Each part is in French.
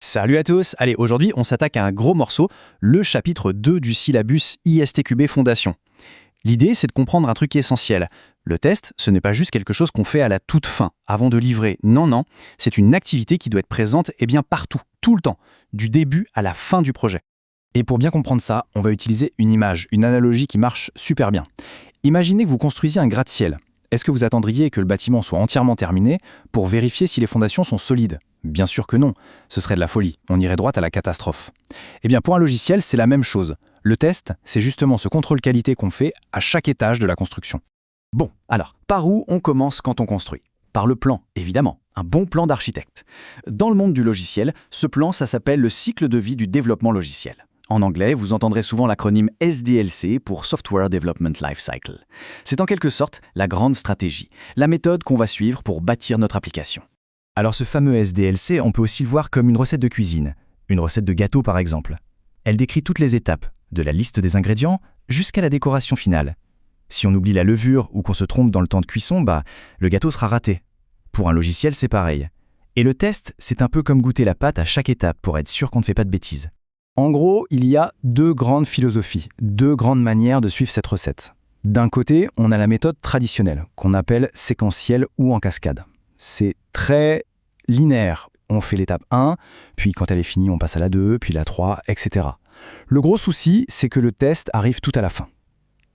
Salut à tous. Allez, aujourd'hui, on s'attaque à un gros morceau, le chapitre 2 du syllabus ISTQB Fondation. L'idée, c'est de comprendre un truc essentiel. Le test, ce n'est pas juste quelque chose qu'on fait à la toute fin, avant de livrer. Non, non, c'est une activité qui doit être présente bien partout, tout le temps, du début à la fin du projet. Et pour bien comprendre ça, on va utiliser une image, une analogie qui marche super bien. Imaginez que vous construisiez un gratte-ciel. Est-ce que vous attendriez que le bâtiment soit entièrement terminé pour vérifier si les fondations sont solides? Bien sûr que non, ce serait de la folie, on irait droit à la catastrophe. Eh bien pour un logiciel, c'est la même chose. Le test, c'est justement ce contrôle qualité qu'on fait à chaque étage de la construction. Bon, alors, par où on commence quand on construit? Par le plan, évidemment, un bon plan d'architecte. Dans le monde du logiciel, ce plan, ça s'appelle le cycle de vie du développement logiciel. En anglais, vous entendrez souvent l'acronyme SDLC pour Software Development Lifecycle. C'est en quelque sorte la grande stratégie, la méthode qu'on va suivre pour bâtir notre application. Alors ce fameux SDLC, on peut aussi le voir comme une recette de cuisine, une recette de gâteau par exemple. Elle décrit toutes les étapes, de la liste des ingrédients jusqu'à la décoration finale. Si on oublie la levure ou qu'on se trompe dans le temps de cuisson, le gâteau sera raté. Pour un logiciel, c'est pareil. Et le test, c'est un peu comme goûter la pâte à chaque étape pour être sûr qu'on ne fait pas de bêtises. En gros, il y a deux grandes philosophies, deux grandes manières de suivre cette recette. D'un côté, on a la méthode traditionnelle, qu'on appelle séquentielle ou en cascade. C'est très linéaire. On fait l'étape 1, puis quand elle est finie, on passe à la 2, puis la 3, etc. Le gros souci, c'est que le test arrive tout à la fin.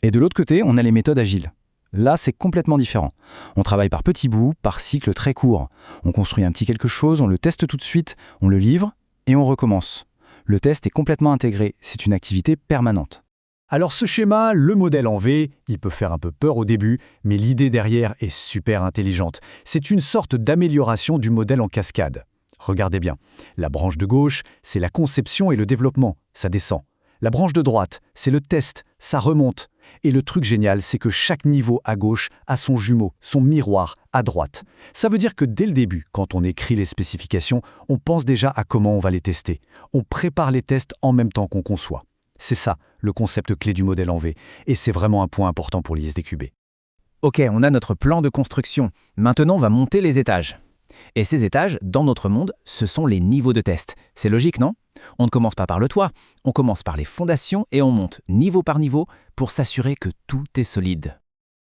Et de l'autre côté, on a les méthodes agiles. Là, c'est complètement différent. On travaille par petits bouts, par cycles très courts. On construit un petit quelque chose, on le teste tout de suite, on le livre, et on recommence. Le test est complètement intégré, c'est une activité permanente. Alors ce schéma, le modèle en V, il peut faire un peu peur au début, mais l'idée derrière est super intelligente. C'est une sorte d'amélioration du modèle en cascade. Regardez bien, la branche de gauche, c'est la conception et le développement, ça descend. La branche de droite, c'est le test, ça remonte. Et le truc génial, c'est que chaque niveau à gauche a son jumeau, son miroir à droite. Ça veut dire que dès le début, quand on écrit les spécifications, on pense déjà à comment on va les tester. On prépare les tests en même temps qu'on conçoit. C'est ça, le concept clé du modèle en V. Et c'est vraiment un point important pour l'ISDQB. Ok, on a notre plan de construction. Maintenant, on va monter les étages. Et ces étages, dans notre monde, ce sont les niveaux de test. C'est logique, non? On ne commence pas par le toit, on commence par les fondations et on monte niveau par niveau pour s'assurer que tout est solide.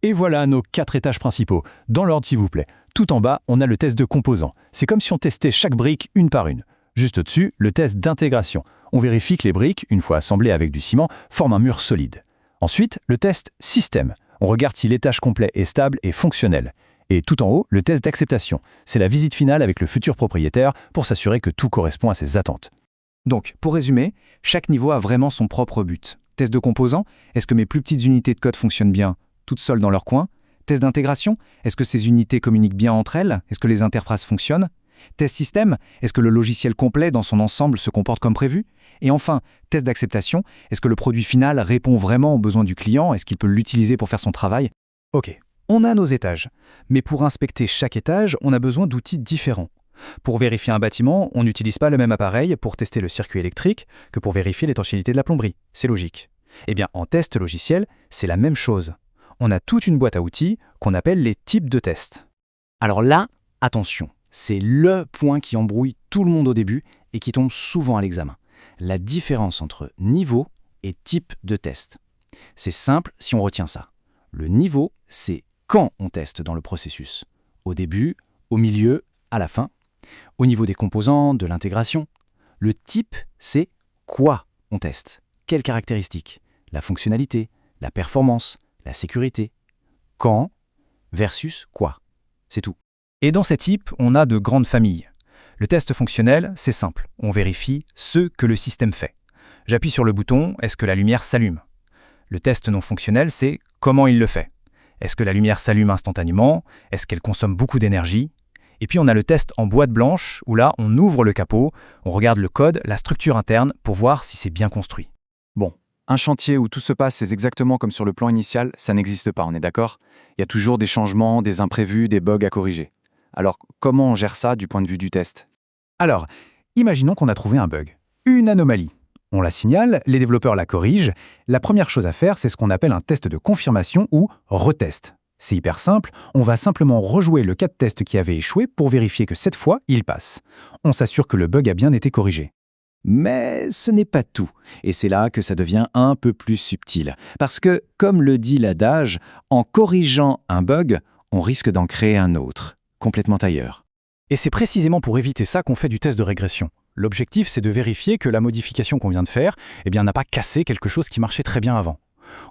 Et voilà nos 4 étages principaux. Dans l'ordre, s'il vous plaît. Tout en bas, on a le test de composants. C'est comme si on testait chaque brique une par une. Juste au-dessus, le test d'intégration. On vérifie que les briques, une fois assemblées avec du ciment, forment un mur solide. Ensuite, le test système. On regarde si l'étage complet est stable et fonctionnel. Et tout en haut, le test d'acceptation. C'est la visite finale avec le futur propriétaire pour s'assurer que tout correspond à ses attentes. Donc, pour résumer, chaque niveau a vraiment son propre but. Test de composants, est-ce que mes plus petites unités de code fonctionnent bien, toutes seules dans leur coin? Test d'intégration, est-ce que ces unités communiquent bien entre elles? Est-ce que les interfaces fonctionnent? Test système, est-ce que le logiciel complet dans son ensemble se comporte comme prévu? Et enfin, test d'acceptation, est-ce que le produit final répond vraiment aux besoins du client? Est-ce qu'il peut l'utiliser pour faire son travail? Ok, on a nos étages. Mais pour inspecter chaque étage, on a besoin d'outils différents. Pour vérifier un bâtiment, on n'utilise pas le même appareil pour tester le circuit électrique que pour vérifier l'étanchéité de la plomberie. C'est logique. Eh bien, en test logiciel, c'est la même chose. On a toute une boîte à outils qu'on appelle les types de tests. Alors là, attention, c'est le point qui embrouille tout le monde au début et qui tombe souvent à l'examen. La différence entre niveau et type de test. C'est simple si on retient ça. Le niveau, c'est quand on teste dans le processus. Au début, au milieu, à la fin. Au niveau des composants, de l'intégration. Le type, c'est quoi on teste. Quelles caractéristiques? La fonctionnalité, la performance, la sécurité. Quand versus quoi. C'est tout. Et dans ces types, on a de grandes familles. Le test fonctionnel, c'est simple. On vérifie ce que le système fait. J'appuie sur le bouton, est-ce que la lumière s'allume? Le test non fonctionnel, c'est comment il le fait. Est-ce que la lumière s'allume instantanément? Est-ce qu'elle consomme beaucoup d'énergie? Et puis on a le test en boîte blanche, où là, on ouvre le capot, on regarde le code, la structure interne, pour voir si c'est bien construit. Bon, un chantier où tout se passe exactement comme sur le plan initial, ça n'existe pas, on est d'accord? Il y a toujours des changements, des imprévus, des bugs à corriger. Alors, comment on gère ça du point de vue du test? Alors, imaginons qu'on a trouvé un bug, une anomalie. On la signale, les développeurs la corrigent. La première chose à faire, c'est ce qu'on appelle un test de confirmation ou retest. C'est hyper simple, on va simplement rejouer le cas de test qui avait échoué pour vérifier que cette fois, il passe. On s'assure que le bug a bien été corrigé. Mais ce n'est pas tout, et c'est là que ça devient un peu plus subtil. Parce que, comme le dit l'adage, en corrigeant un bug, on risque d'en créer un autre, complètement ailleurs. Et c'est précisément pour éviter ça qu'on fait du test de régression. L'objectif, c'est de vérifier que la modification qu'on vient de faire n'a pas cassé quelque chose qui marchait très bien avant.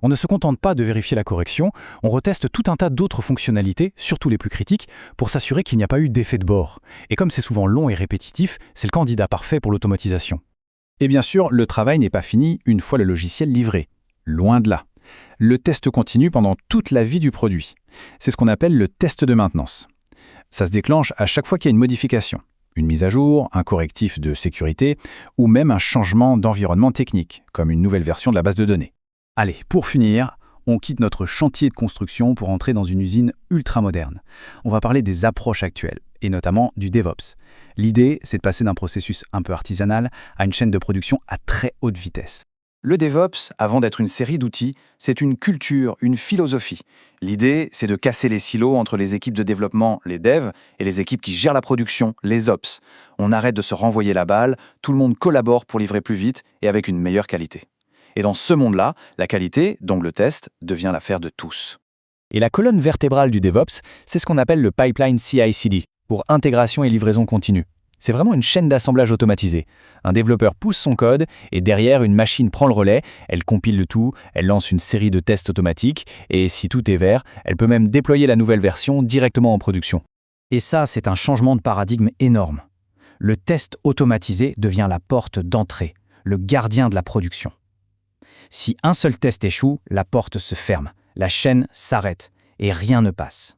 On ne se contente pas de vérifier la correction, on reteste tout un tas d'autres fonctionnalités, surtout les plus critiques, pour s'assurer qu'il n'y a pas eu d'effet de bord. Et comme c'est souvent long et répétitif, c'est le candidat parfait pour l'automatisation. Et bien sûr, le travail n'est pas fini une fois le logiciel livré. Loin de là. Le test continue pendant toute la vie du produit. C'est ce qu'on appelle le test de maintenance. Ça se déclenche à chaque fois qu'il y a une modification. Une mise à jour, un correctif de sécurité ou même un changement d'environnement technique, comme une nouvelle version de la base de données. Allez, pour finir, on quitte notre chantier de construction pour entrer dans une usine ultra-moderne. On va parler des approches actuelles, et notamment du DevOps. L'idée, c'est de passer d'un processus un peu artisanal à une chaîne de production à très haute vitesse. Le DevOps, avant d'être une série d'outils, c'est une culture, une philosophie. L'idée, c'est de casser les silos entre les équipes de développement, les devs, et les équipes qui gèrent la production, les ops. On arrête de se renvoyer la balle, tout le monde collabore pour livrer plus vite et avec une meilleure qualité. Et dans ce monde-là, la qualité, donc le test, devient l'affaire de tous. Et la colonne vertébrale du DevOps, c'est ce qu'on appelle le pipeline CI/CD, pour intégration et livraison continue. C'est vraiment une chaîne d'assemblage automatisée. Un développeur pousse son code et derrière, une machine prend le relais, elle compile le tout, elle lance une série de tests automatiques et si tout est vert, elle peut même déployer la nouvelle version directement en production. Et ça, c'est un changement de paradigme énorme. Le test automatisé devient la porte d'entrée, le gardien de la production. Si un seul test échoue, la porte se ferme, la chaîne s'arrête et rien ne passe.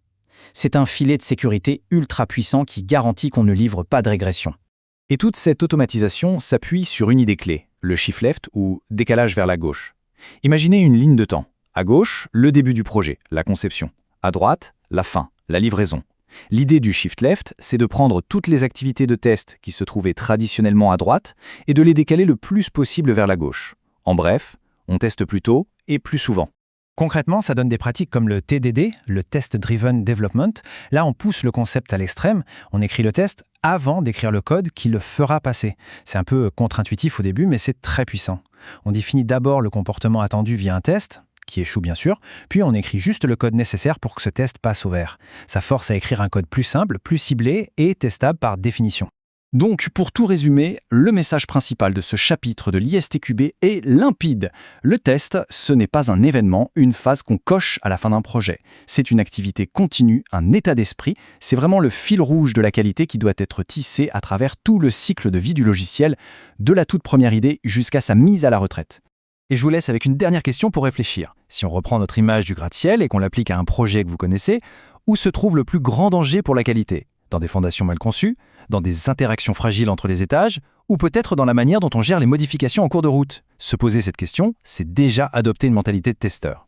C'est un filet de sécurité ultra puissant qui garantit qu'on ne livre pas de régression. Et toute cette automatisation s'appuie sur une idée clé, le shift left ou décalage vers la gauche. Imaginez une ligne de temps. À gauche, le début du projet, la conception. À droite, la fin, la livraison. L'idée du shift left, c'est de prendre toutes les activités de test qui se trouvaient traditionnellement à droite et de les décaler le plus possible vers la gauche. En bref, on teste plus tôt et plus souvent. Concrètement, ça donne des pratiques comme le TDD, le Test Driven Development. Là, on pousse le concept à l'extrême, on écrit le test avant d'écrire le code qui le fera passer. C'est un peu contre-intuitif au début, mais c'est très puissant. On définit d'abord le comportement attendu via un test, qui échoue bien sûr, puis on écrit juste le code nécessaire pour que ce test passe au vert. Ça force à écrire un code plus simple, plus ciblé et testable par définition. Donc, pour tout résumer, le message principal de ce chapitre de l'ISTQB est limpide. Le test, ce n'est pas un événement, une phase qu'on coche à la fin d'un projet. C'est une activité continue, un état d'esprit. C'est vraiment le fil rouge de la qualité qui doit être tissé à travers tout le cycle de vie du logiciel, de la toute première idée jusqu'à sa mise à la retraite. Et je vous laisse avec une dernière question pour réfléchir. Si on reprend notre image du gratte-ciel et qu'on l'applique à un projet que vous connaissez, où se trouve le plus grand danger pour la qualité ? Dans des fondations mal conçues, dans des interactions fragiles entre les étages, ou peut-être dans la manière dont on gère les modifications en cours de route. Se poser cette question, c'est déjà adopter une mentalité de testeur.